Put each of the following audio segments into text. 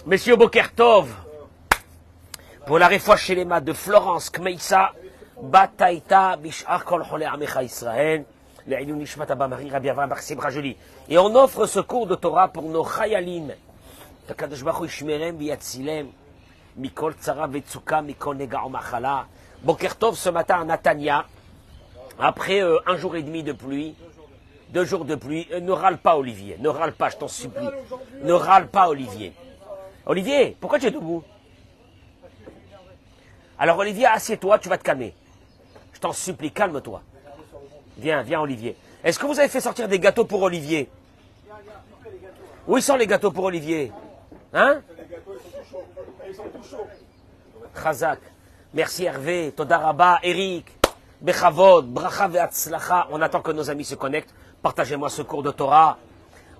Messieurs Bokertov, pour la réfoua chez les maths de Florence Kmeissa, Bataïta, Bishar Kol Cholé Amecha Israël, Le'ilou Nishmat Abba Marie Rabbi Avraham Bar Sibra Jolie. Et on offre ce cours de Torah pour nos Chayalim. Kakadosh Baruch Hu Yishmerem V'Yatzilem, Mikol Tzara Vetzuka, Mikol Nega Omachala. Bokertov ce matin à Natania, après un jour et demi de pluie, 2 jours de pluie, ne râle pas Olivier, ne râle pas, je t'en supplie. Ne râle pas Olivier. Olivier, pourquoi tu es debout? Alors Olivier, assieds-toi, tu vas te calmer. Je t'en supplie, calme-toi. Viens, viens Olivier. Est-ce que vous avez fait sortir des gâteaux pour Olivier? Où ils sont les gâteaux pour Olivier? Hein? Ils sont tout chauds. Chazak. Merci Hervé, Toda Rabba, Eric, Bechavod, Bracha Ve'atzlacha. On attend que nos amis se connectent. Partagez-moi ce cours de Torah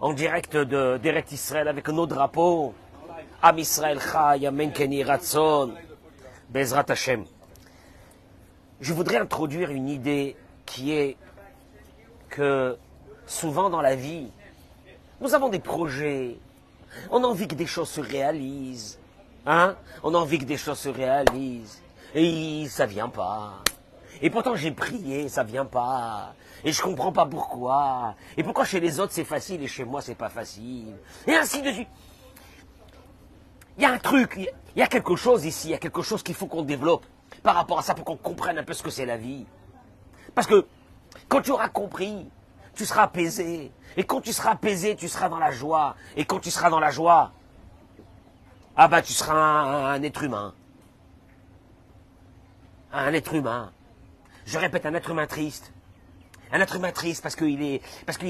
en direct d'Eret Israël avec nos drapeaux. Am Israël Chai, Amen Keni Ratzon, Bezrat Hashem. Je voudrais introduire une idée qui est que souvent dans la vie, nous avons des projets, on a envie que des choses se réalisent, hein? On a envie que des choses se réalisent, et ça vient pas. Et pourtant j'ai prié, ça vient pas. Et je comprends pas pourquoi. Et pourquoi chez les autres c'est facile et chez moi c'est pas facile. Et ainsi de suite. Il y a un truc, il y a quelque chose ici, il y a quelque chose qu'il faut qu'on développe par rapport à ça pour qu'on comprenne un peu ce que c'est la vie. Parce que quand tu auras compris, tu seras apaisé. Et quand tu seras apaisé, tu seras dans la joie. Et quand tu seras dans la joie, ah ben tu seras un être humain. Un être humain. Je répète, un être humain triste. Un être humain triste parce qu'il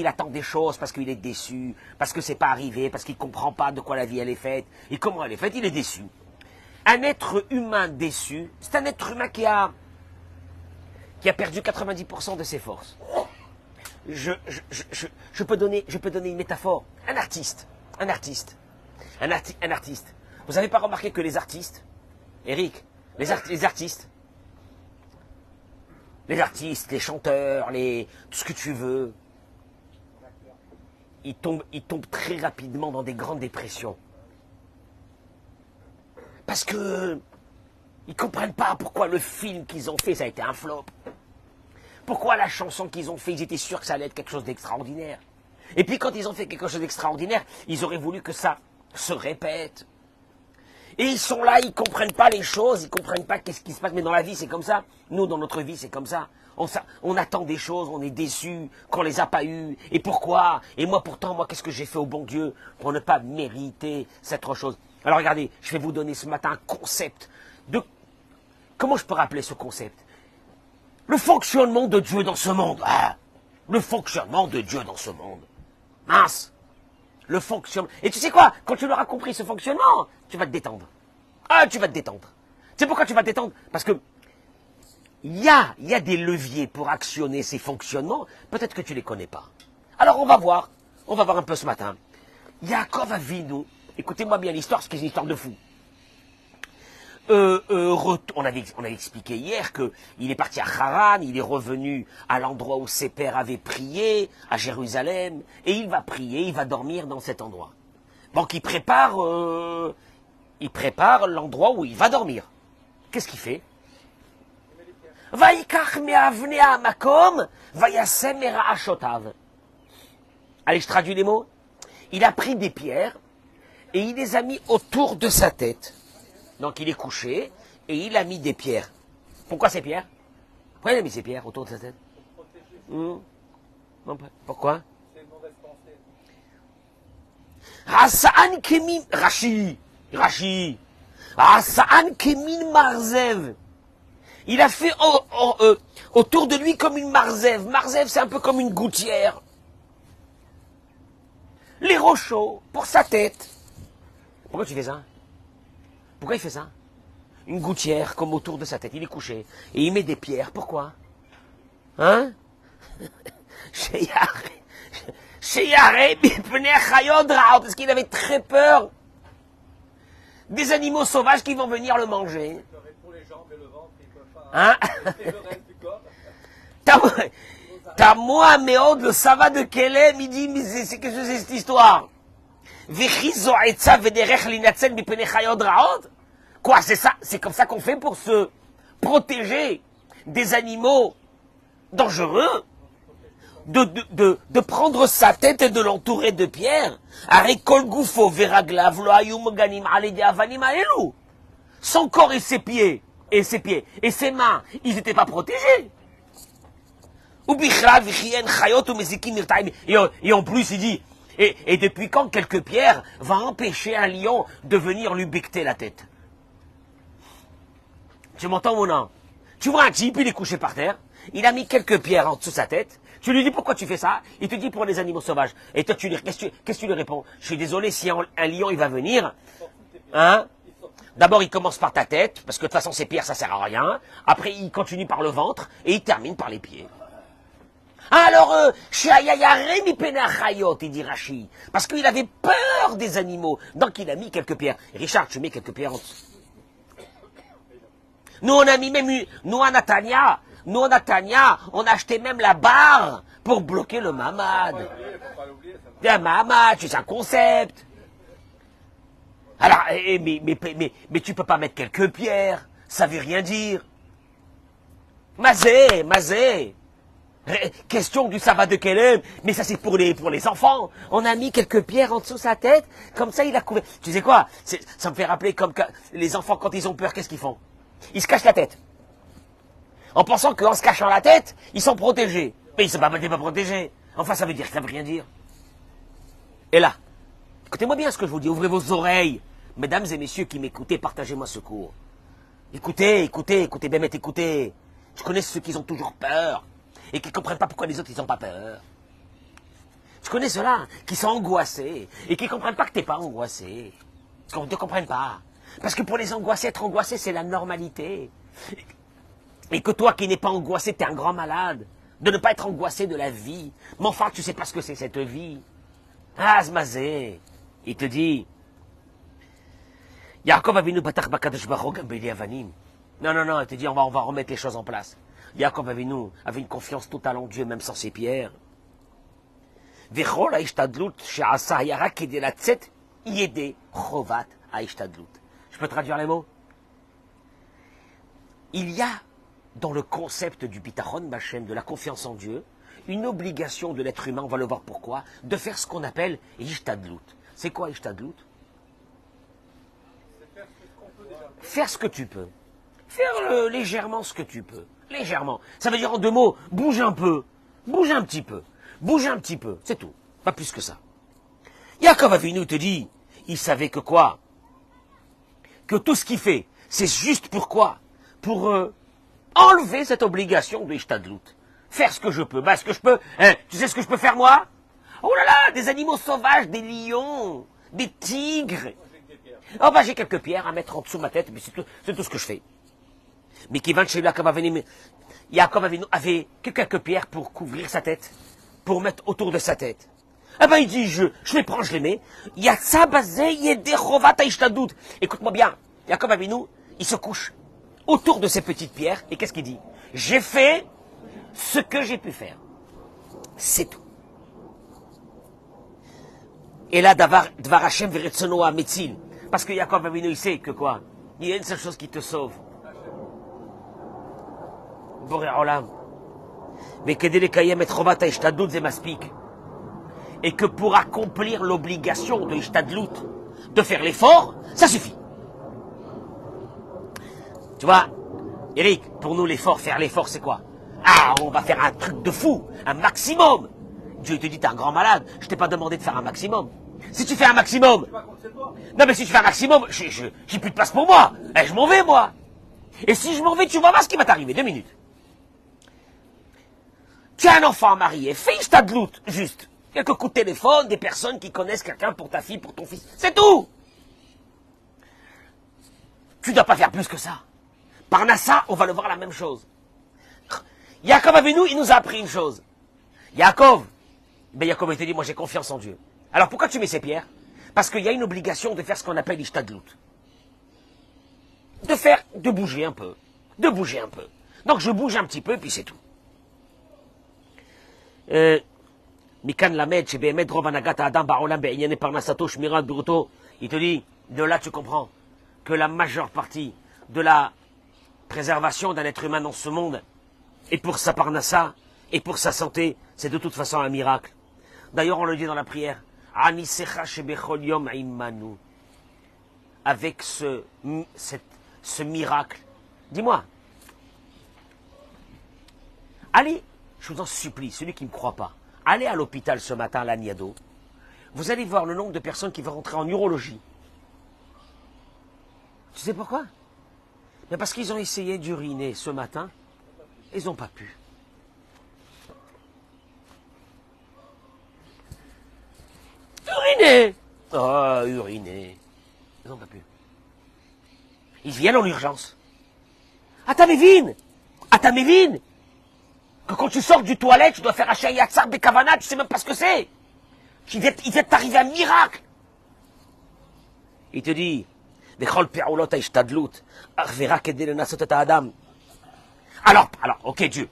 attend des choses, parce qu'il est déçu, parce que c'est pas arrivé, parce qu'il comprend pas de quoi la vie elle est faite, et comment elle est faite, il est déçu. Un être humain déçu, c'est un être humain qui a perdu 90% de ses forces. Je peux donner une métaphore. Un artiste. Vous n'avez pas remarqué que les artistes, Eric, les artistes, les chanteurs, tout ce que tu veux, ils tombent très rapidement dans des grandes dépressions. Parce que ils comprennent pas pourquoi le film qu'ils ont fait, ça a été un flop. Pourquoi la chanson qu'ils ont fait, ils étaient sûrs que ça allait être quelque chose d'extraordinaire. Et puis quand ils ont fait quelque chose d'extraordinaire, ils auraient voulu que ça se répète. Et ils sont là, ils comprennent pas les choses, ils comprennent pas qu'est-ce qui se passe. Mais dans la vie, c'est comme ça. Nous, dans notre vie, c'est comme ça. On attend des choses, on est déçus qu'on les a pas eues. Et pourquoi? Et moi, pourtant, qu'est-ce que j'ai fait au bon Dieu pour ne pas mériter cette chose? Alors regardez, je vais vous donner ce matin un concept de... Comment je peux rappeler ce concept? Le fonctionnement de Dieu dans ce monde. Ah, le fonctionnement de Dieu dans ce monde. Mince. Le fonctionnement. Et tu sais quoi? Quand tu l'auras compris, ce fonctionnement, tu vas te détendre. Ah, tu vas te détendre. Tu sais pourquoi tu vas te détendre? Parce que il y a des leviers pour actionner ces fonctionnements. Peut-être que tu les connais pas. Alors on va voir un peu ce matin. Yaakov Avinu, écoutez-moi bien l'histoire, parce que c'est une histoire de fou. On avait expliqué hier qu'il est parti à Haran, il est revenu à l'endroit où ses pères avaient prié, à Jérusalem, et il va prier, il va dormir dans cet endroit. Donc il prépare l'endroit où il va dormir. Qu'est-ce qu'il fait? Vaikach me'avnei makom, vayasem mera'ashotav. Allez, je traduis les mots. Il a pris des pierres et il les a mis autour de sa tête. Donc il est couché et il a mis des pierres. Pourquoi ces pierres? Pourquoi il a mis ces pierres autour de sa tête? Pourquoi? C'est une mauvaise pensée. Hasa'an kemin Rashi. Hasa'an kemin marzev. Il a fait autour de lui comme une marzev. Marzev, c'est un peu comme une gouttière. Les rochaux pour sa tête. Pourquoi tu fais ça? Pourquoi il fait ça? Une gouttière comme autour de sa tête. Il est couché. Et il met des pierres. Pourquoi? Hein? Parce qu'il avait très peur des animaux sauvages qui vont venir le manger. Pour les jambes et le ventre, il peut pas. Hein? C'est le reste du corps. T'as moi, Méod, le Sava de Kelem, il dit, mais c'est que c'est cette histoire? Quoi, c'est ça? C'est comme ça qu'on fait pour se protéger des animaux dangereux? De prendre sa tête et de l'entourer de pierres? Son corps et ses pieds, et ses mains, ils n'étaient pas protégés. Et en plus, il dit, et depuis quand quelques pierres va empêcher un lion de venir lui becter la tête? Tu m'entends, mon âme? Tu vois un type, il est couché par terre, il a mis quelques pierres en dessous de sa tête, tu lui dis pourquoi tu fais ça? Il te dit pour les animaux sauvages. Et toi, qu'est-ce que tu lui réponds? Je suis désolé, si un lion il va venir, hein? D'abord, il commence par ta tête, parce que de toute façon, ces pierres, ça sert à rien. Après, il continue par le ventre, et il termine par les pieds. Alors, il dit Rachid, parce qu'il avait peur des animaux, donc il a mis quelques pierres. Richard, tu mets quelques pierres en dessous. Nous, on a mis même, nous, à Natania, on a acheté même la barre pour bloquer le mamad. Un mamad, c'est un concept. Alors, mais tu peux pas mettre quelques pierres, ça veut rien dire. Mazé. Question du sabbat de Kelem, mais ça c'est pour les enfants. On a mis quelques pierres en dessous de sa tête, comme ça il a couvert. Tu sais quoi? Ça me fait rappeler comme que les enfants quand ils ont peur, qu'est-ce qu'ils font? Ils se cachent la tête. En pensant qu'en se cachant la tête, ils sont protégés. Mais ils ne sont pas protégés. Enfin, ça veut dire, rien dire. Et là, écoutez-moi bien ce que je vous dis, ouvrez vos oreilles. Mesdames et messieurs qui m'écoutez, partagez-moi ce cours. Écoutez, Bémet, écoutez. Je connais ceux qui ont toujours peur et qui ne comprennent pas pourquoi les autres, ils n'ont pas peur. Je connais ceux-là qui sont angoissés et qui ne comprennent pas que tu n'es pas angoissé. Ils ne comprennent pas. Parce que pour les angoissés, être angoissé, c'est la normalité. Et que toi qui n'es pas angoissé, tu es un grand malade. De ne pas être angoissé de la vie. Mais enfin, tu ne sais pas ce que c'est cette vie. Ah, Zmazé, il te dit, Yaakov Avinu Batach Bakadosh Baruch Beli Avanim. Non, il te dit, on va remettre les choses en place. Yaakov Avinu avait une confiance totale en Dieu, même sans ses pierres. Vechol Aishtadlut She'asa Yara Kedelatzet Yede Chovat Aishtadlut. Je peux traduire les mots? Il y a dans le concept du bitachon Bachem, de la confiance en Dieu, une obligation de l'être humain, on va le voir pourquoi, de faire ce qu'on appelle Ishtadlut. C'est quoi Ishtadlut? Faire ce que tu peux. Faire légèrement ce que tu peux. Légèrement. Ça veut dire en deux mots, bouge un peu. Bouge un petit peu. Bouge un petit peu. C'est tout. Pas plus que ça. Yaakov Avinu te dit, il savait que quoi? Que tout ce qu'il fait, c'est juste pourquoi? Pour enlever cette obligation de Ishtadlut. Faire ce que je peux. Bah, ce que je peux. Hein, tu sais ce que je peux faire moi? Oh là là, des animaux sauvages, des lions, des tigres. Oh bah j'ai quelques pierres à mettre en dessous de ma tête, mais c'est tout ce que je fais. Mais qui va chez Yaakov Avinu, Yaakov Avinu avait que quelques pierres pour couvrir sa tête, pour mettre autour de sa tête. Eh ben il dit, je les prends, je les mets. Yatsa bazé yedechovat aishtadut. Écoute-moi bien, Yaakov Avinu, il se couche autour de ces petites pierres, et qu'est-ce qu'il dit? J'ai fait ce que j'ai pu faire. C'est tout. Et là, Dvar Hashem veretzono metzil. Parce que Yaakov Avinu, il sait que quoi? Il y a une seule chose qui te sauve. Boré Olam. Mais kedele kayem et chovat aishtadlut ze maspik. Et que pour accomplir l'obligation de Ishtadlut, de faire l'effort, ça suffit. Tu vois, Eric, pour nous l'effort, faire l'effort, c'est quoi? Ah, on va faire un truc de fou, un maximum. Dieu te dit, t'es un grand malade, je t'ai pas demandé de faire un maximum. Si tu fais un maximum... Non mais si tu fais un maximum, j'ai plus de place pour moi. Eh, je m'en vais, moi. Et si je m'en vais, tu vas voir ce qui va t'arriver. 2 minutes. Tu as un enfant marié, fais Ishtadlut, juste. Quelques coups de téléphone, des personnes qui connaissent quelqu'un pour ta fille, pour ton fils. C'est tout. Tu ne dois pas faire plus que ça. Par Nassa, on va le voir la même chose. Yaakov Avinu, il nous a appris une chose. Yaakov, il te dit, moi j'ai confiance en Dieu. Alors pourquoi tu mets ces pierres? Parce qu'il y a une obligation de faire ce qu'on appelle Ishtadlut. De bouger un peu. De bouger un peu. Donc je bouge un petit peu, puis c'est tout. Mikan Lamed, chez Behemet, Rov Hanagat Adam Ba'olam Be'inyané Parnasato, Shmirat Bruto. Il te dit, de là tu comprends que la majeure partie de la préservation d'un être humain dans ce monde, et pour sa parnassa, et pour sa santé, c'est de toute façon un miracle. D'ailleurs, on le dit dans la prière, Anisecha shebechol yom imanu. Avec ce miracle. Dis-moi, allez, je vous en supplie, celui qui ne me croit pas, allez à l'hôpital ce matin à l'Aniado, vous allez voir le nombre de personnes qui vont rentrer en urologie. Tu sais pourquoi? Mais parce qu'ils ont essayé d'uriner ce matin, ils n'ont pas pu. Uriner! Oh, uriner. Ils n'ont pas pu. Ils viennent en urgence. À ta mévine! Que quand tu sors du toilette, tu dois faire un yatsar bekavana, tu sais même pas ce que c'est. Il vient de t'arriver un miracle. Il te dit, alors, ok Dieu,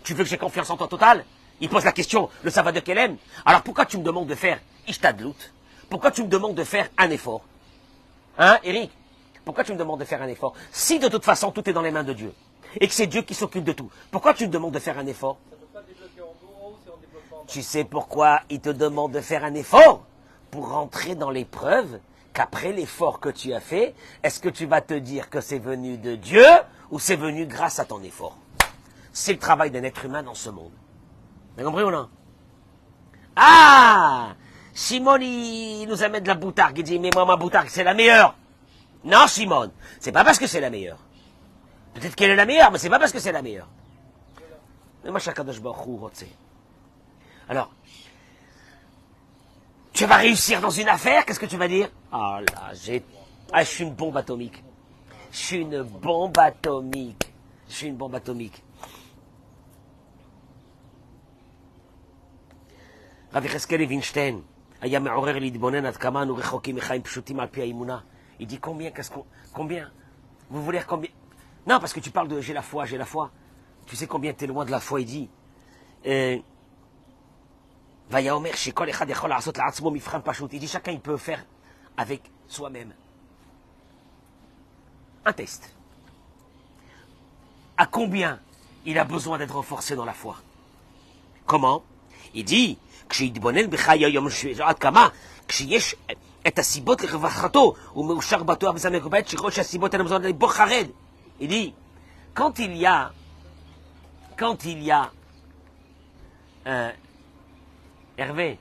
tu veux que j'ai confiance en toi total? Il pose la question, le savant de Kelem. Alors pourquoi tu me demandes de faire ishtadlout? Pourquoi tu me demandes de faire un effort? Hein, Eric? Pourquoi tu me demandes de faire un effort? Si de toute façon tout est dans les mains de Dieu, et que c'est Dieu qui s'occupe de tout, pourquoi tu me demandes de faire un effort? Ça ne peut pas débloquer en gros, c'est en développement. Tu sais pourquoi il te demande de faire un effort? Pour rentrer dans l'épreuve, qu'après l'effort que tu as fait, est-ce que tu vas te dire que c'est venu de Dieu, ou c'est venu grâce à ton effort? C'est le travail d'un être humain dans ce monde. Vous avez compris ou non? Ah! Simon, il nous amène de la boutargue. Il dit, mais moi, ma boutargue, c'est la meilleure. Non, Simon, c'est pas parce que c'est la meilleure. Peut-être qu'elle est la meilleure, mais c'est pas parce que c'est la meilleure. Mais moi, Shakadosh Baruch Hu, tu sais. Alors, tu vas réussir dans une affaire, qu'est-ce que tu vas dire? Ah là, je suis une bombe atomique. Je suis une bombe atomique. Je suis une bombe atomique. Rav Yecheskel Evinstein, היה מעורר להתבונן עד כמה אנו רחוקים מחיים פשוטים על פי האמונה. Il dit combien? Vous voulez dire combien? Non, parce que tu parles de j'ai la foi. Tu sais combien tu es loin de la foi, il dit. ויאמר שכל אחד יכול לעשות לעצמו מבחן פשוט. Il dit chacun il peut faire avec soi-même un test. À combien il a besoin d'être renforcé dans la foi? Comment? Il dit, כשיתבונן בך היום עד כמה, כשיש את הסיבות לרווחתו, הוא מאושר בטוח בזמן מגובד, שכל שהסיבות הן מזונות לבו חרד. Il dit, quand il y a, Hervé,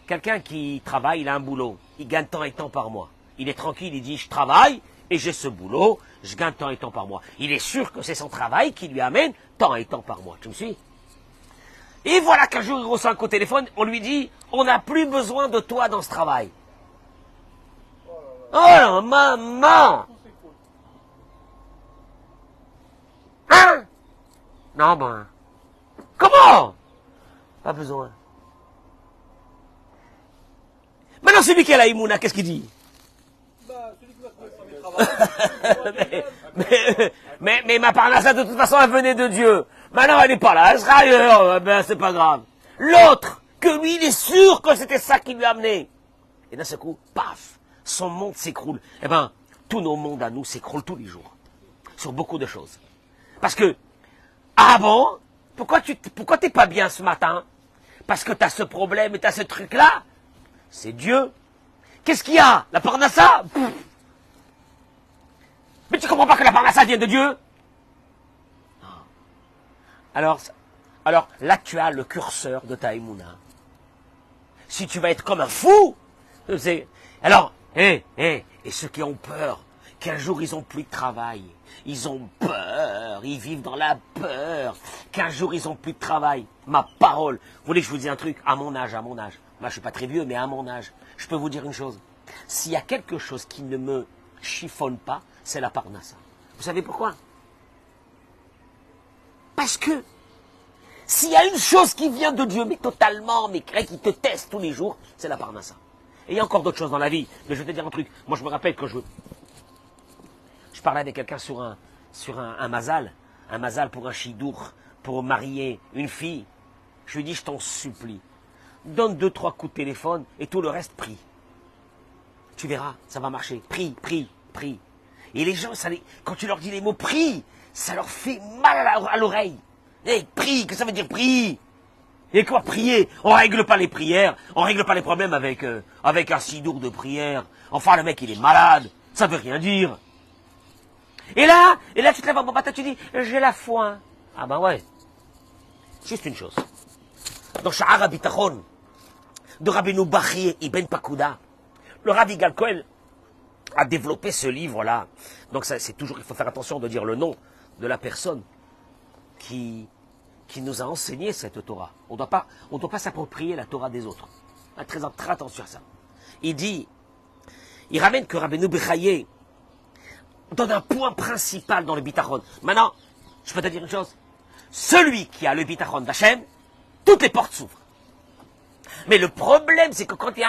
quelqu'un qui travaille, il a un boulot, il gagne tant et tant par mois. Il est tranquille, il dit, je travaille et j'ai ce boulot, je gagne tant et tant par mois. Il est sûr que c'est son travail qui lui amène tant et tant par mois. Tu me suis? Et voilà qu'un jour, il reçoit un coup de téléphone, on lui dit, on n'a plus besoin de toi dans ce travail. Oh là, maman! Hein? Non, ben. Comment? Pas besoin. Maintenant, celui qui a la Imouna, qu'est-ce qu'il dit? Bah, celui qui va trouver son travail. mais ma parnassa, de toute façon, elle venait de Dieu. Maintenant, elle n'est pas là, elle sera ailleurs. Ben, c'est pas grave. L'autre, que lui, il est sûr que c'était ça qui lui a amené. Et d'un seul coup, paf, son monde s'écroule. Eh ben, tous nos mondes à nous s'écroulent tous les jours. Sur beaucoup de choses. Parce que, ah bon? Pourquoi t'es pas bien ce matin? Parce que t'as ce problème et t'as ce truc-là? C'est Dieu. Qu'est-ce qu'il y a? La parnassa? Mais tu comprends pas que la parnassa vient de Dieu? Alors là, tu as le curseur de ta Emouna. Si tu vas être comme un fou, alors, et ceux qui ont peur, qu'un jour ils ont plus de travail, ils ont peur, ils vivent dans la peur, qu'un jour ils ont plus de travail. Ma parole, vous voulez que je vous dise un truc? À mon âge, moi je suis pas très vieux, mais à mon âge, je peux vous dire une chose. S'il y a quelque chose qui ne me chiffonne pas, c'est la parnassa. Vous savez pourquoi? Parce que s'il y a une chose qui vient de Dieu, mais totalement, mais qui te teste tous les jours, c'est la parnassa. Et il y a encore d'autres choses dans la vie, mais je vais te dire un truc. Moi, je me rappelle que je parlais avec quelqu'un sur un mazal pour un chidour, pour marier une fille. Je lui dis, je t'en supplie, donne 2-3 coups de téléphone et tout le reste, prie. Tu verras, ça va marcher. Prie, prie, prie. Et les gens, quand tu leur dis les mots prie, ça leur fait mal à l'oreille. Eh, prie, que ça veut dire prie? Et quoi, prier? On règle pas les prières, on règle pas les problèmes avec un sidour de prière. Enfin, le mec, il est malade, ça veut rien dire. Et là, tu te lèves en bon matin, tu dis, j'ai la foi. Ah ben ouais. Juste une chose. Dans Sha'ar HaBitachon, de Rabbeinu Bachye Ibn Pakuda, le Rav Yigal Cohen a développé ce livre-là. Donc c'est toujours, il faut faire attention de dire le nom de la personne qui nous a enseigné cette Torah. On ne doit pas s'approprier la Torah des autres. Très attention à ça. Il ramène que Rabbeinu Bachye donne un point principal dans le Bitachon. Maintenant, je peux te dire une chose. Celui qui a le Bitachon d'Hachem, toutes les portes s'ouvrent. Mais le problème, c'est que quand il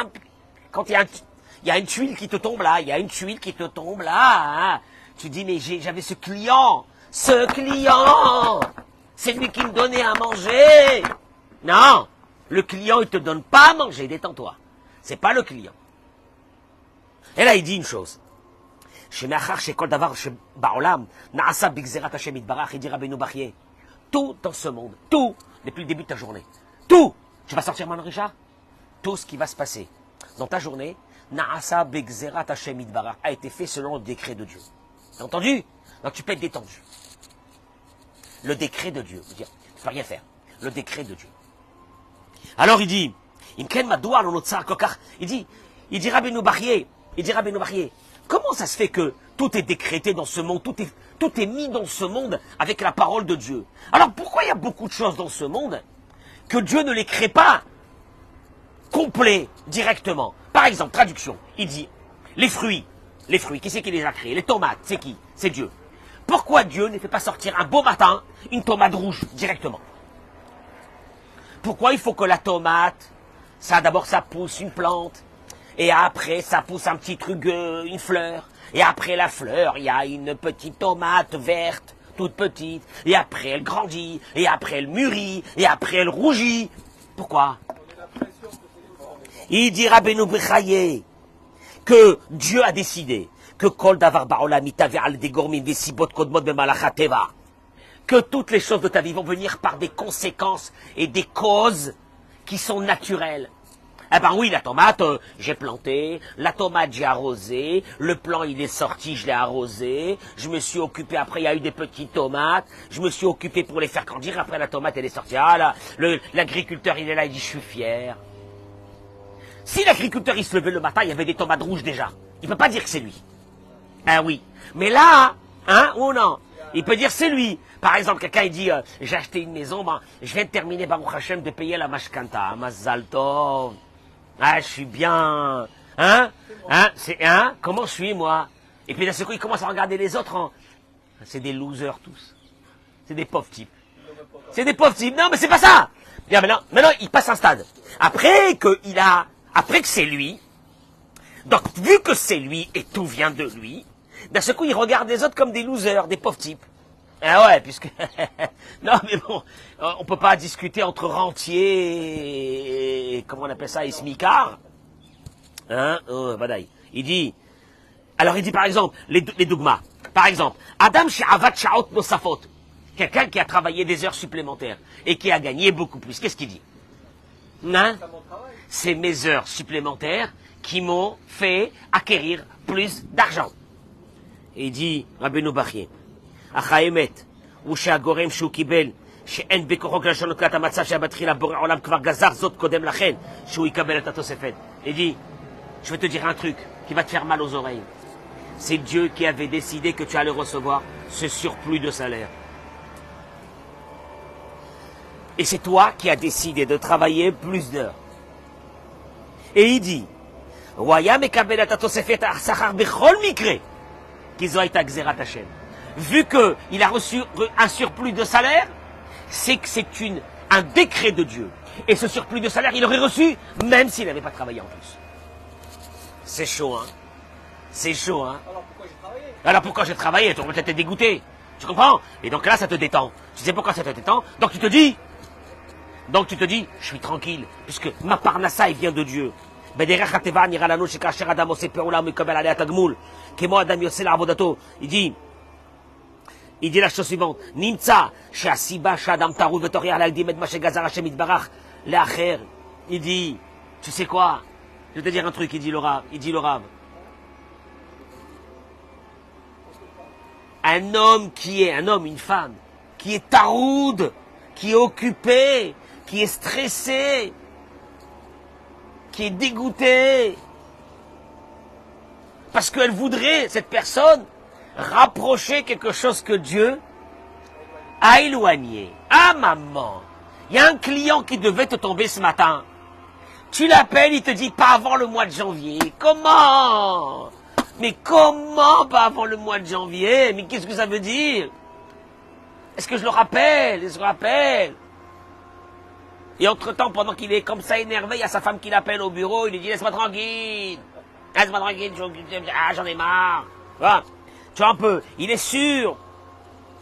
y a une tuile qui te tombe là, il y a une tuile qui te tombe là, hein, tu dis, mais j'avais ce client, c'est lui qui me donnait à manger. Non, le client, il te donne pas à manger, détends-toi. C'est pas le client. Et là, il dit une chose. Il dit Rabbeinu Bachye, tout dans ce monde, tout, depuis le début de ta journée, tout, tu vas sortir maintenant, Richard? Tout ce qui va se passer dans ta journée, Naasa Begzerat Hashem Itbarach, a été fait selon le décret de Dieu. T'as entendu? Donc tu peux être détendu. Le décret de Dieu. Tu ne peux rien faire. Le décret de Dieu. Alors il dit, il dit Rabbeinu Bachye, comment ça se fait que tout est décrété dans ce monde, tout est mis dans ce monde avec la parole de Dieu? Alors pourquoi il y a beaucoup de choses dans ce monde que Dieu ne les crée pas complet, directement? Par exemple, traduction, il dit, les fruits, qui c'est qui les a créés? Les tomates, c'est qui? C'est Dieu. Pourquoi Dieu ne fait pas sortir un beau matin une tomate rouge directement? Pourquoi il faut que la tomate, d'abord ça pousse une plante, et après ça pousse un petit truc, une fleur, et après la fleur, il y a une petite tomate verte, toute petite, et après elle grandit, et après elle mûrit, et après elle rougit. Pourquoi? Il dit Rabbeinu Bachye que Dieu a décidé que Kol Davar Ba'olam Itaver al Degormim Vesibot Kodmot Bemalachat Teva, que toutes les choses de ta vie vont venir par des conséquences et des causes qui sont naturelles. Eh ben oui, la tomate, j'ai planté, la tomate j'ai arrosé, le plant il est sorti, je l'ai arrosé, je me suis occupé, après il y a eu des petites tomates, je me suis occupé pour les faire grandir, après la tomate elle est sortie, ah là, l'agriculteur il est là, il dit je suis fier. Si l'agriculteur il se levait le matin, il y avait des tomates rouges déjà, il ne peut pas dire que c'est lui. Ah oui, mais là, hein, ou non, il peut dire c'est lui. Par exemple, quelqu'un il dit, j'ai acheté une maison, ben, je viens de terminer, Baruch Hashem, de payer la mashkanta, Mazal Tov. Ah, je suis bien. Hein? Comment je suis, moi? Et puis d'un seul coup, il commence à regarder les autres. C'est des losers, tous. C'est des pauvres types. C'est des pauvres types. Non, mais c'est pas ça. Bien, maintenant, il passe un stade. Après que c'est lui, donc, vu que c'est lui et tout vient de lui, d'un seul coup, il regarde les autres comme des losers, des pauvres types. Ah ouais, puisque... non, mais bon, on peut pas discuter entre rentiers et... Comment on appelle ça? Et smicard. Hein? Badaï. Il dit par exemple, les dogmas. Par exemple, Adam she'avat sha'ot nosafot. Quelqu'un qui a travaillé des heures supplémentaires et qui a gagné beaucoup plus. Qu'est-ce qu'il dit? Hein? C'est mes heures supplémentaires qui m'ont fait acquérir plus d'argent. Et il dit, Rabbeinu Bachye, Achaemet, ou שהגורם שהוא קיבל, שאין בכוחו לשנות את המצב שהיה בתחילה, בורא עולם כבר גזר זאת קודם לכן, שהוא יקבל את התוספת. Il dit, je vais te dire un truc qui va te faire mal aux oreilles. C'est Dieu qui avait décidé que tu allais recevoir ce surplus de salaire. Et c'est toi qui as décidé de travailler plus d'heures. Et il dit, הוא היה מקבל את התוספת השכר בכל מקרה, כי זו הייתה גזירת השם. Vu qu'il a reçu un surplus de salaire, c'est que c'est un décret de Dieu. Et ce surplus de salaire, il aurait reçu, même s'il n'avait pas travaillé en plus. C'est chaud, hein? C'est chaud, hein? Alors pourquoi j'ai travaillé? Tu aurais peut-être été dégoûté. Tu comprends? Et donc là, ça te détend. Tu sais pourquoi ça te détend? Donc tu te dis, Donc tu te dis, je suis tranquille, puisque ma parnassa, il vient de Dieu. Il dit la chose suivante. Nimtza, she'asiba, she'adam tarud, v'toriach l'aldim et mashe gazar Hashem itbarach, le'acher. Il dit, tu sais quoi? Je vais te dire un truc, il dit le Rav. Un homme, une femme, qui est taroud, qui est occupé, qui est stressé, qui est dégoûté, parce qu'elle voudrait, cette personne, rapprocher quelque chose que Dieu a éloigné. Ah maman, il y a un client qui devait te tomber ce matin. Tu l'appelles, il te dit pas avant le mois de janvier. Comment? Mais comment pas avant le mois de janvier? Mais qu'est-ce que ça veut dire? Est-ce que je le rappelle? Et entre-temps, pendant qu'il est comme ça énervé, il y a sa femme qui l'appelle au bureau, il lui dit laisse-moi tranquille, j'en ai marre. Voilà. Tu vois un peu, il est sûr.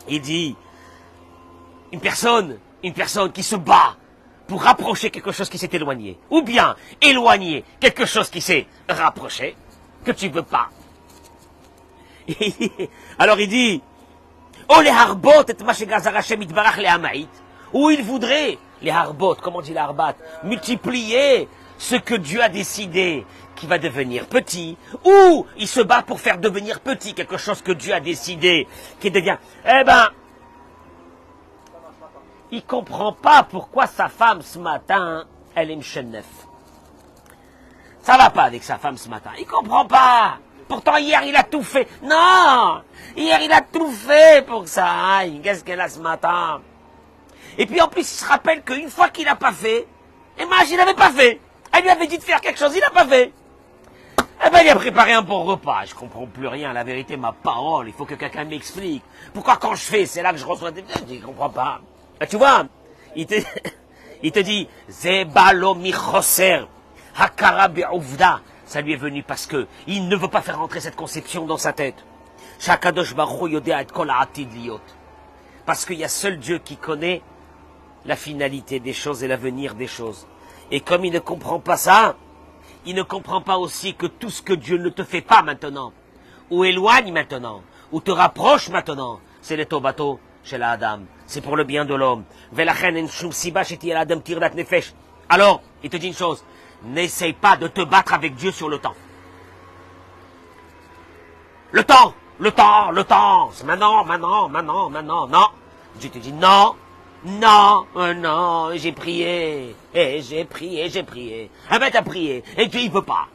Il dit, une personne qui se bat pour rapprocher quelque chose qui s'est éloigné, ou bien éloigner quelque chose qui s'est rapproché, que tu veux pas. Alors il dit, oh les harbot et mashegazar Hashem itbarach les hamaït, ou il voudrait, les harbot, comment on dit les harbat, multiplier ce que Dieu a décidé qui va devenir petit, ou il se bat pour faire devenir petit quelque chose que Dieu a décidé qui devient, eh ben, il comprend pas pourquoi sa femme ce matin, elle est mchenef. Ça va pas avec sa femme ce matin, il comprend pas. Pourtant hier il a tout fait. Non, hier il a tout fait pour que ça aille. Qu'est-ce qu'elle a ce matin? Et puis en plus il se rappelle qu'une fois qu'il n'a pas fait, imagine il n'avait pas fait. Elle lui avait dit de faire quelque chose, il n'a pas fait. Eh ben, il a préparé un bon repas. Je comprends plus rien. La vérité, ma parole, il faut que quelqu'un m'explique. Pourquoi quand je fais, c'est là que je reçois des... Je ne comprends pas. Et tu vois, il te dit, Zebalo michoser, hakara be'uvda. Ça lui est venu parce que il ne veut pas faire rentrer cette conception dans sa tête. Shakadosh baruch yodea et kol ha'atid liot. Parce qu'il y a seul Dieu qui connaît la finalité des choses et l'avenir des choses. Et comme il ne comprend pas ça, il ne comprend pas aussi que tout ce que Dieu ne te fait pas maintenant, ou éloigne maintenant, ou te rapproche maintenant, c'est le tobato chez l'Adam. C'est pour le bien de l'homme. Alors, il te dit une chose, n'essaye pas de te battre avec Dieu sur le temps. Le temps, c'est maintenant, non. Dieu te dit non, j'ai prié. Ah ben t'as prié, et Dieu il veut pas.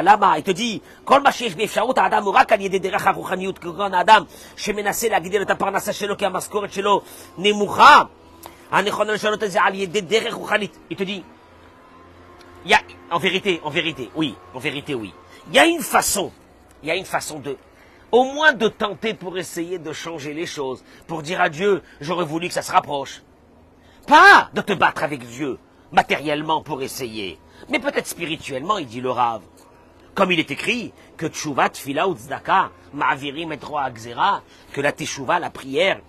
Lama, il te dit, כל מה שיש באפשרות האדם הוא רק על ידי דרך הרוחניות, כגון האדם שמנסה להגדיל את הפרנסה שלו כי המשכורת שלו נמוכה, הנכונה לשנות את זה על ידי דרך רוחנית. Il te dit, il y a, en vérité, oui. Il y a une façon de, au moins de tenter pour essayer de changer les choses, pour dire à Dieu, j'aurais voulu que ça se rapproche. Pas de te battre avec Dieu, matériellement pour essayer, mais peut-être spirituellement, il dit le Rav. Comme il est écrit, que Tshuva, Tfila ou Tzedaka, Ma'avirim et Roa Gzera, que la Teshuva, la prière,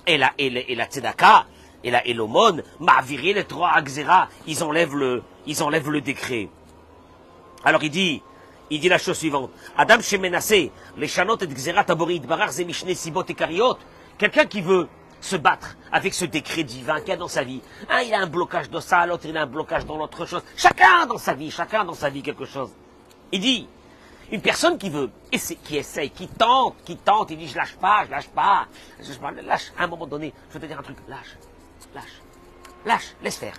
et la Tzedaka, et l'aumône, Ma'avirim et Roa Gzera, ils enlèvent le décret. Alors il dit la chose suivante. Adam Shemenase, les Shanot et Gzera Taborit, Barar Zemishne Sibot et Kariot, quelqu'un qui veut se battre avec ce décret divin qu'il y a dans sa vie. Un, il a un blocage dans ça, l'autre, il a un blocage dans l'autre chose. Chacun dans sa vie quelque chose. Il dit, une personne qui veut, qui essaye, qui tente, il dit, je lâche pas. Lâche, à un moment donné, je vais te dire un truc, lâche, laisse faire.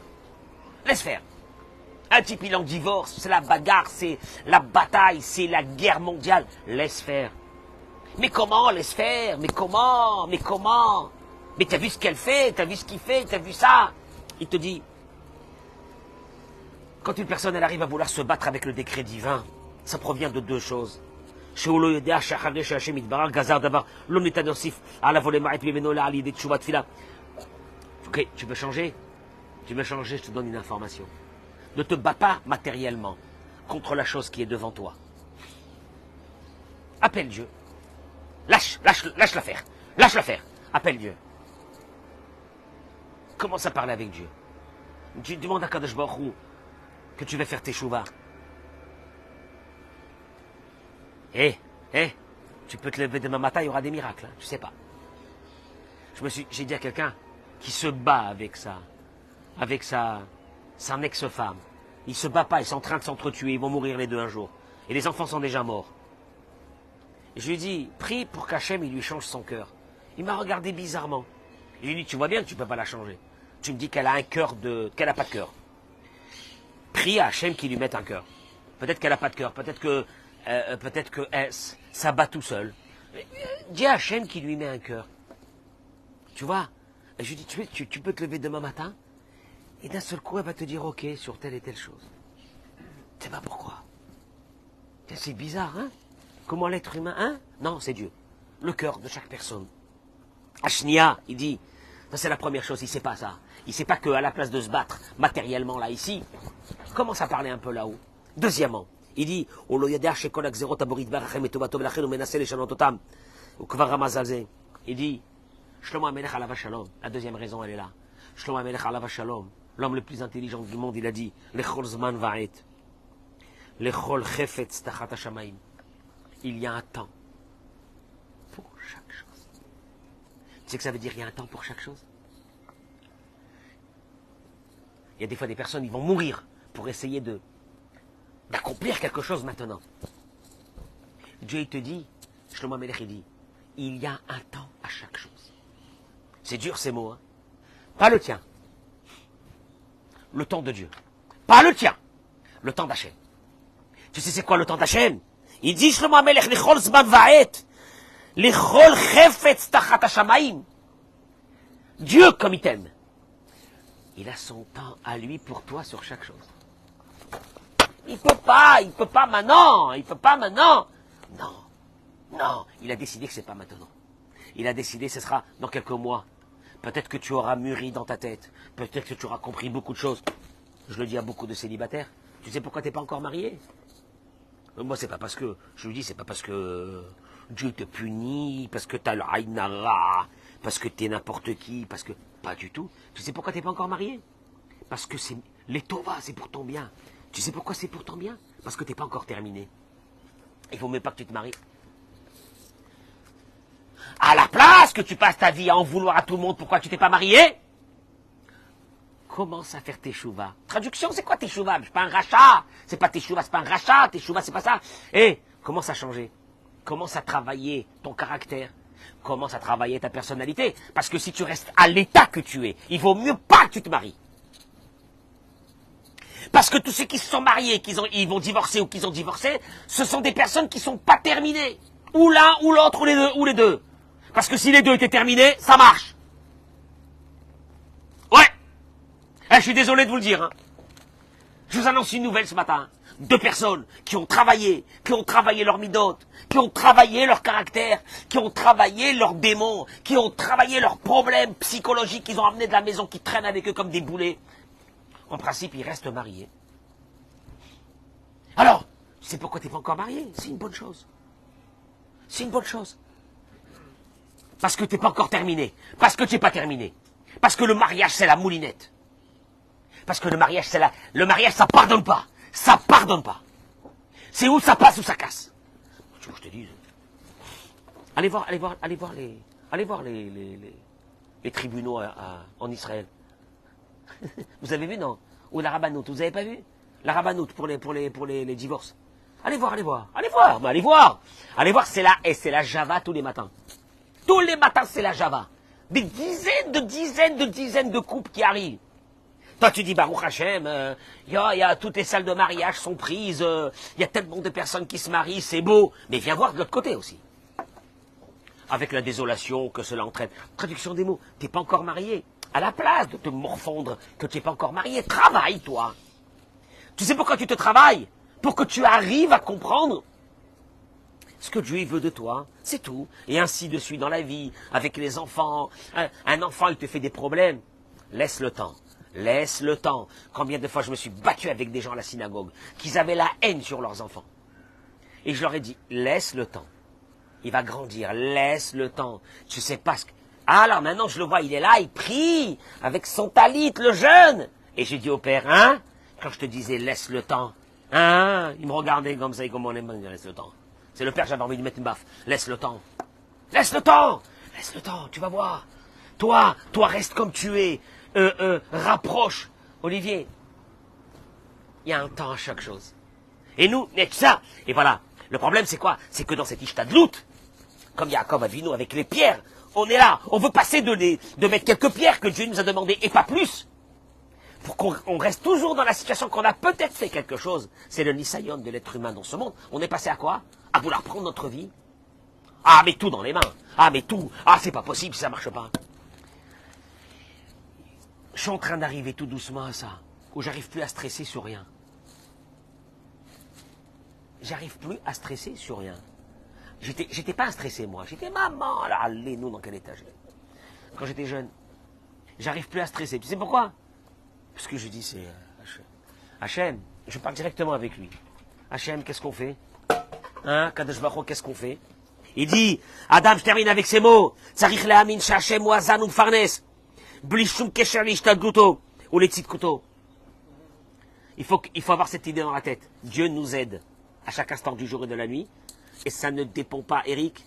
Un type, il en divorce, c'est la bagarre, c'est la bataille, c'est la guerre mondiale. Laisse faire. Mais comment laisse faire? Mais comment? Mais t'as vu ce qu'elle fait, t'as vu ce qu'il fait, t'as vu ça? Il te dit, quand une personne elle arrive à vouloir se battre avec le décret divin, ça provient de deux choses. Ok, tu veux changer, je te donne une information. Ne te bats pas matériellement contre la chose qui est devant toi. Appelle Dieu. Lâche l'affaire. Appelle Dieu. Commence à parler avec Dieu. Tu demandes à Kadosh Baruch Hu que tu vas faire tes chouvas. Tu peux te lever demain matin, il y aura des miracles, hein, tu sais pas. J'ai dit à quelqu'un qui se bat avec son ex-femme. Ils se battent pas, ils sont en train de s'entretuer, ils vont mourir les deux un jour. Et les enfants sont déjà morts. Et je lui ai dit, prie pour qu'Hachem il lui change son cœur. Il m'a regardé bizarrement. Je lui ai dit, tu vois bien que tu peux pas la changer. Tu me dis qu'elle a un cœur qu'elle a pas de cœur. Prie à Hachem qu'il lui mette un cœur. Peut-être qu'elle a pas de cœur, peut-être que ça bat tout seul. Dis à Hachem qu'il lui met un cœur. Tu vois? Et je lui dis, tu peux te lever demain matin et d'un seul coup, elle va te dire ok sur telle et telle chose. Tu sais pas pourquoi. C'est bizarre, hein? Comment l'être humain, hein? Non, c'est Dieu. Le cœur de chaque personne. Ashnia, il dit, ça c'est la première chose, il sait pas ça. Il sait pas qu'à la place de se battre matériellement là, ici, commence à parler un peu là-haut. Deuxièmement, il dit, il dit, Shlomo HaMelech alav shalom. La deuxième raison, elle est là. Shlomo HaMelech alav shalom. L'homme le plus intelligent du monde, il a dit, Lechol zman va'et. Lechol chefetz tachat hashamayim. Il y a un temps pour chaque chose. Tu sais que ça veut dire il y a un temps pour chaque chose? Il y a des fois des personnes, ils vont mourir pour essayer d'accomplir quelque chose maintenant. Dieu, il te dit, Shlomo HaMelech, il dit, il y a un temps à chaque chose. C'est dur ces mots, hein. Pas le tien. Le temps de Dieu. Pas le tien. Le temps d'Hachem. Tu sais c'est quoi le temps d'Hachem? Il dit, Shlomo HaMelech, Lechol zman va'et. Lechol chefetz tachat hashamayim. Dieu, comme il t'aime, il a son temps à lui pour toi sur chaque chose. Il peut pas maintenant. Non, il a décidé que c'est pas maintenant. Il a décidé que ce sera dans quelques mois. Peut-être que tu auras mûri dans ta tête. Peut-être que tu auras compris beaucoup de choses. Je le dis à beaucoup de célibataires. Tu sais pourquoi tu n'es pas encore marié? Moi, c'est pas parce que, je lui dis, c'est pas parce que Dieu te punit, parce que tu as le Aïnara, parce que tu es n'importe qui, parce que, pas du tout. Tu sais pourquoi tu n'es pas encore marié? Parce que c'est, les Tova, c'est pour ton bien. Tu sais pourquoi c'est pour ton bien? Parce que tu n'es pas encore terminé. Il faut même pas que tu te maries. À la place que tu passes ta vie à en vouloir à tout le monde, pourquoi tu t'es pas marié? Commence à faire tes chouvas. Traduction, c'est quoi tes chouvas? C'est pas un rachat. C'est pas tes chouvas, c'est pas un rachat. Tes chouvas, c'est pas ça. Commence à changer. Commence à travailler ton caractère. Commence à travailler ta personnalité. Parce que si tu restes à l'état que tu es, il vaut mieux pas que tu te maries. Parce que tous ceux qui se sont mariés, ils vont divorcer ou qu'ils ont divorcé, ce sont des personnes qui sont pas terminées. Ou l'un, ou l'autre, ou les deux. Parce que si les deux étaient terminés, ça marche. Ouais. Je suis désolé de vous le dire. Hein. Je vous annonce une nouvelle ce matin. 2 personnes qui ont travaillé leur midote, qui ont travaillé leur caractère, qui ont travaillé leurs démons, qui ont travaillé leurs problèmes psychologiques qu'ils ont amenés de la maison, qui traînent avec eux comme des boulets. En principe, ils restent mariés. Alors, tu sais pourquoi tu n'es pas encore marié? C'est une bonne chose. C'est une bonne chose. Parce que tu n'es pas encore terminé. Parce que tu n'es pas terminé. Parce que le mariage, c'est la moulinette. Parce que le mariage, ça pardonne pas. Ça pardonne pas. C'est où ça passe ou ça casse. Tu veux que je te dise? Allez voir les tribunaux en Israël. Vous avez vu, non? Ou la rabbanout, vous avez pas vu? La rabbanout pour les divorces. Allez voir. Allez voir, c'est la Java tous les matins. Tous les matins, c'est la Java. Des dizaines de couples qui arrivent. Toi, tu dis, Baruch Hashem, toutes les salles de mariage sont prises, il y a tellement de personnes qui se marient, c'est beau. Mais viens voir de l'autre côté aussi. Avec la désolation que cela entraîne. Traduction des mots, t'es pas encore marié. À la place de te morfondre que tu n'es pas encore marié, travaille, toi. Tu sais pourquoi tu te travailles? Pour que tu arrives à comprendre ce que Dieu veut de toi, c'est tout. Et ainsi de suite dans la vie, avec les enfants. Un enfant, il te fait des problèmes. Laisse le temps. Laisse le temps. Combien de fois je me suis battu avec des gens à la synagogue, qu'ils avaient la haine sur leurs enfants. Et je leur ai dit, laisse le temps. Il va grandir, laisse le temps. Tu sais pas Alors maintenant, je le vois, il est là, il prie, avec son talit, le jeune. Et j'ai dit au père, hein, quand je te disais, laisse le temps, hein, il me regardait comme ça, et comme on aime bien, laisse le temps. C'est le père, j'avais envie de lui mettre une baffe. Laisse le temps. Laisse le temps. Laisse le temps, tu vas voir. Toi, reste comme tu es. Rapproche. Olivier, il y a un temps à chaque chose. Et nous, mais ça. Et voilà. Le problème, c'est quoi? C'est que dans cette Ishtadlout, comme Yaakov Avinu avec les pierres, on est là. On veut passer de mettre quelques pierres que Dieu nous a demandé, et pas plus. Pour qu'on reste toujours dans la situation qu'on a peut-être fait quelque chose. C'est le Nisayon de l'être humain dans ce monde. On est passé à quoi? À vouloir prendre notre vie. Ah, mais tout dans les mains. Ah, mais tout. Ah, c'est pas possible, ça marche pas. Je suis en train d'arriver tout doucement à ça, où j'arrive plus à stresser sur rien. J'arrive plus à stresser sur rien. J'étais pas stressé, moi. J'étais maman, là, allez, nous, dans quel étage? Quand j'étais jeune, j'arrive plus à stresser. Tu sais pourquoi? Parce que je dis, c'est Hachem, je parle directement avec lui. Hachem, qu'est-ce qu'on fait? Hein, Kadosh Baruch Hu, qu'est-ce qu'on fait? Il dit, Adam, je termine avec ces mots. Tzarich le'amin she'Hashem hu hazan u'mefarnes. Bli shum kesher le'ishtadluto ou le'tzidkuto. Il faut avoir cette idée dans la tête. Dieu nous aide à chaque instant du jour et de la nuit. Et ça ne dépend pas, Eric,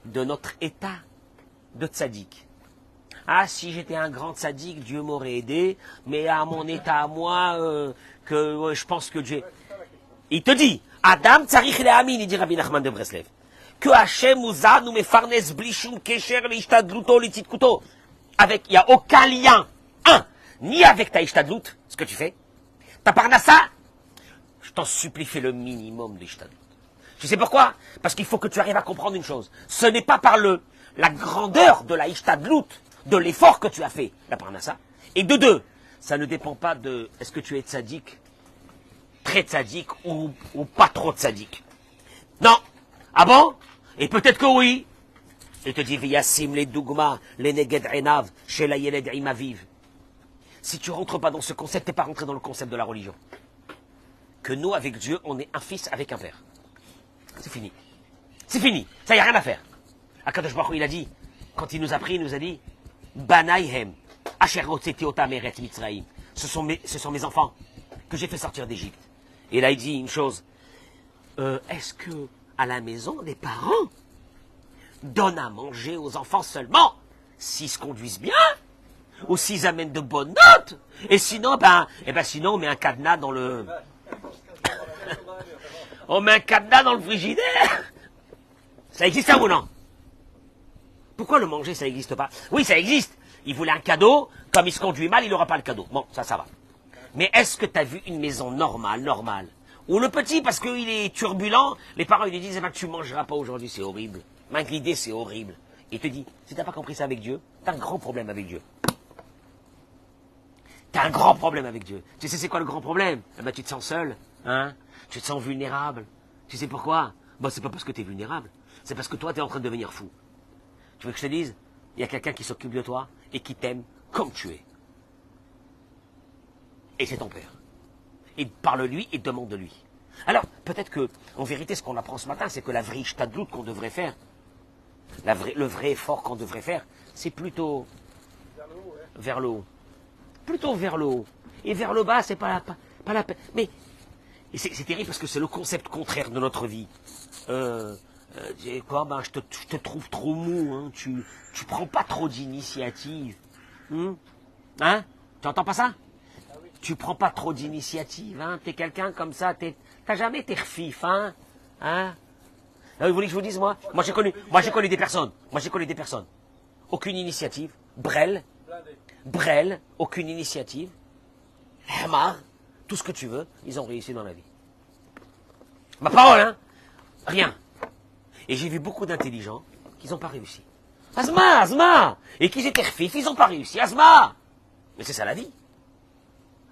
de notre état de tzaddik. Ah, si j'étais un grand tzaddik, Dieu m'aurait aidé, mais à mon état à moi, je pense que Dieu... Il te dit, Adam tzarich le'amin, il dit Rabbi Nachman de Breslev, que Hachem uza nous mefarnes blishum kesher le'ishtadluto le'tzidkuto. Avec, il n'y a aucun lien, ni avec ta ishtadlut, ce que tu fais, ta parnassa, je t'en supplie, fais le minimum d'ishtadlut. Tu sais pourquoi? Parce qu'il faut que tu arrives à comprendre une chose. Ce n'est pas par la grandeur de la ishtadlut, de l'effort que tu as fait, la parnassa. Et de deux, ça ne dépend pas de est-ce que tu es tzaddik, très tzaddik ou pas trop tzaddik. Non. Ah bon? Et peut-être que oui. Il te dit, V'yassim les dougma, les neged enav, chez la yeled imaviv. Si tu rentres pas dans ce concept, t'es pas rentré dans le concept de la religion. Que nous, avec Dieu, on est un fils avec un père. C'est fini. C'est fini. Ça y a rien à faire. Akadosh Baruch Hu, il a dit, quand il nous a pris, il nous a dit, Banaihem, Asher hotzeti otam eretz Mitzraïm. Ce sont mes enfants que j'ai fait sortir d'Égypte. Et là, il dit une chose. Est-ce que, à la maison, les parents donnent à manger aux enfants seulement s'ils se conduisent bien ou s'ils amènent de bonnes notes? Et sinon, sinon, on met un cadenas dans le... on met un cadenas dans le frigidaire. Ça existe ça ou non? Pourquoi le manger, ça n'existe pas? Oui, ça existe. Il voulait un cadeau, comme il se conduit mal, il n'aura pas le cadeau. Bon, ça va. Mais est-ce que tu as vu une maison normale, où le petit, parce qu'il est turbulent, les parents ils lui disent, tu mangeras pas aujourd'hui, c'est horrible. Même l'idée, c'est horrible. Il te dit, si tu n'as pas compris ça avec Dieu, tu as un grand problème avec Dieu. Tu as un grand problème avec Dieu. Tu sais c'est quoi le grand problème? Tu te sens seul, hein? Tu te sens vulnérable. Tu sais pourquoi? C'est pas parce que tu es vulnérable. C'est parce que toi, tu es en train de devenir fou. Tu veux que je te dise? Il y a quelqu'un qui s'occupe de toi et qui t'aime comme tu es. Et c'est ton père. Et parle-lui et demande-lui. Alors, peut-être que, en vérité, ce qu'on apprend ce matin, c'est que la vraie ishtadlout qu'on devrait faire, le vrai effort qu'on devrait faire, c'est plutôt vers le haut. Plutôt vers le haut. Et vers le bas, c'est pas la peine. Mais c'est terrible parce que c'est le concept contraire de notre vie. Je te trouve trop mou, hein, tu prends pas trop d'initiative. Hein? Tu entends pas ça? Tu prends pas trop d'initiative, hein? T'es quelqu'un comme ça, t'as jamais été refif, hein? Vous voulez que je vous dise, moi j'ai connu des personnes. Aucune initiative. Brel, aucune initiative. Hamar, tout ce que tu veux, ils ont réussi dans la vie. Ma parole, hein? Rien. Et j'ai vu beaucoup d'intelligents qui n'ont pas réussi. Asma! Et qui étaient refif, ils n'ont pas réussi. Asma! Mais c'est ça la vie.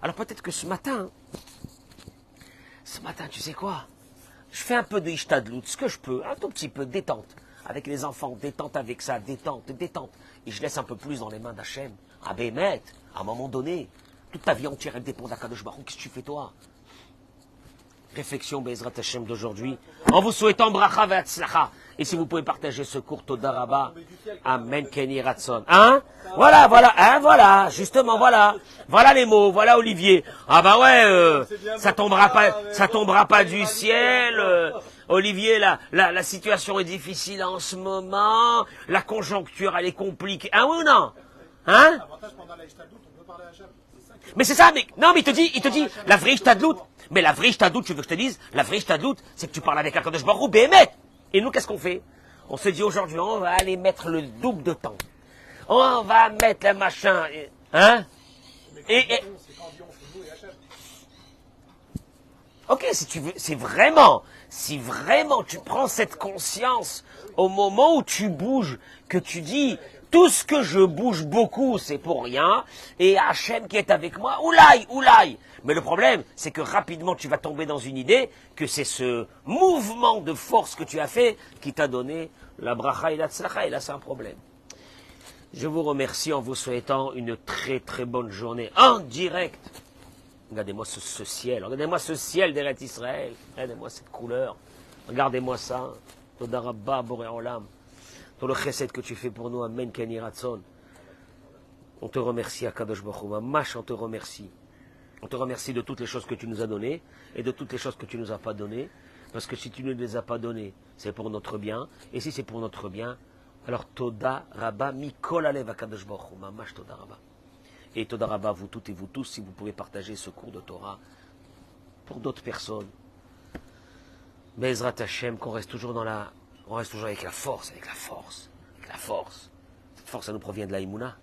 Alors peut-être que ce matin, tu sais quoi? Je fais un peu de ishtadlout, ce que je peux, un tout petit peu, détente. Avec les enfants, détente avec ça, détente. Et je laisse un peu plus dans les mains d'Hachem. Ah Bémet, à un moment donné, toute ta vie entière, elle dépend d'Akadosh Baruch Hu. Qu'est-ce que tu fais toi? réflexion Bezrat Hashem d'aujourd'hui, en vous souhaitant bracha ve'atzlacha. Et si vous pouvez partager ce cours, Toda Rabba, Amen Kenny Ratson. Hein? Voilà, voilà, justement, voilà. Voilà les mots, voilà Olivier. Ah bah ouais, ça tombera pas du ciel. Olivier, la situation est difficile en ce moment, la conjoncture elle est compliquée. Hein oui ou non? Hein? Mais c'est ça, mais non, mais il te dit, la vraie Shtadlout. Mais la vraie Shtadlout, tu veux que je te dise, la vraie Shtadlout, c'est que tu parles avec Akadosh Baruch Hu, Béhémet. Et nous, qu'est-ce qu'on fait? On se dit aujourd'hui, on va aller mettre le double de temps. On va mettre le machin. Hein? Ok, si tu veux, si vraiment tu prends cette conscience au moment où tu bouges, que tu dis, tout ce que je bouge beaucoup, c'est pour rien, et Hachem qui est avec moi, oulaï. Mais le problème, c'est que rapidement tu vas tomber dans une idée que c'est ce mouvement de force que tu as fait qui t'a donné la bracha et la tzlacha, et là c'est un problème. Je vous remercie en vous souhaitant une très très bonne journée en direct. Regardez-moi ce ciel, regardez-moi ce ciel d'Eretz Israël, regardez-moi cette couleur, regardez-moi ça, Toda Rabba Boré Olam, tout le chesed que tu fais pour nous, Amen Kenny Ratson. On te remercie, Akadosh Baruch Hu, Mamash, on te remercie. On te remercie de toutes les choses que tu nous as données et de toutes les choses que tu ne nous as pas données, parce que si tu ne les as pas données, c'est pour notre bien, et si c'est pour notre bien, alors Toda Rabba Mikol Alev Akadosh Baruch Hu, Mamash Toda Rabba. Et Toda Rabba, vous toutes et vous tous, si vous pouvez partager ce cours de Torah pour d'autres personnes. Bezrat Hashem, qu'on reste toujours on reste toujours avec la force. Cette force, elle nous provient de la Imuna,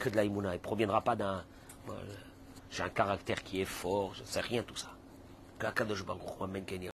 que de la Imuna. Elle ne proviendra pas d'un... j'ai un caractère qui est fort, je ne sais rien tout ça. Qu'Akadosh Baruch Hu, Amen Kenny.